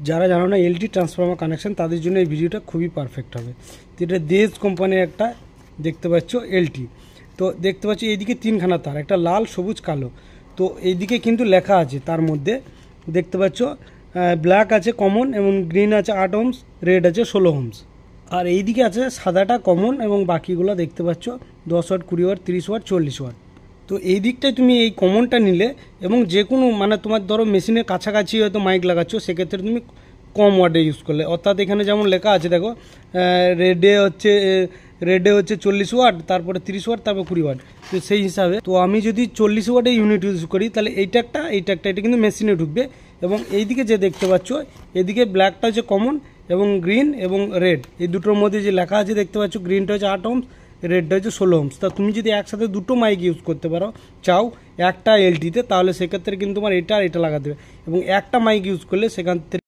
যারা জানো না এলটি ট্রান্সফর্মার কানেকশন, তাদের জন্য এই ভিডিওটা খুবই পারফেক্ট হবে। তো এটা দেশ কোম্পানির একটা দেখতে পাচ্ছ এলটি। তো দেখতে পাচ্ছ এইদিকে তিনখানা তার, একটা লাল, সবুজ, কালো। তো এইদিকে কিন্তু লেখা আছে, তার মধ্যে দেখতে পাচ্ছ ব্ল্যাক আছে কমন এবং গ্রিন আছে 8 ohms, রেড আছে 16 ohms। আর এইদিকে আছে সাদাটা কমন এবং বাকিগুলো দেখতে পাচ্ছ 10 ওয়াট, 20 ওয়াট, 30 ওয়াট, 40 ওয়াট। তো এই দিকটায় তুমি এই কমনটা নিলে এবং যে কোনো মানে তোমার ধরো মেশিনের কাছাকাছি হয়তো মাইক লাগাচ্ছ, সেক্ষেত্রে তুমি কম ওয়াটে ইউজ করলে, অর্থাৎ এখানে যেমন লেখা আছে দেখো রেডে হচ্ছে 40 ওয়াট, তারপরে 30 ওয়াট, তারপর 20 ওয়াট। তো সেই হিসাবে তো আমি যদি 40 ওয়াটে ইউনিট ইউজ করি, তাহলে এইটা এটা কিন্তু মেশিনে ঢুকবে। এবং এইদিকে যে দেখতে পাচ্ছ, এদিকে ব্ল্যাকটা হচ্ছে কমন এবং গ্রিন এবং রেড, এই দুটোর মধ্যে যে লেখা আছে দেখতে পাচ্ছ, গ্রিনটা হচ্ছে 8 ohms, রেডটা হচ্ছে 16 ohms। তা তুমি যদি একসাথে দুটো মাইক ইউজ করতে পারো চাও একটা এলটিতে, তাহলে সেক্ষেত্রে কিন্তু তোমার এটা লাগাতে হবে এবং একটা মাইক ইউজ করলে সেখান থেকে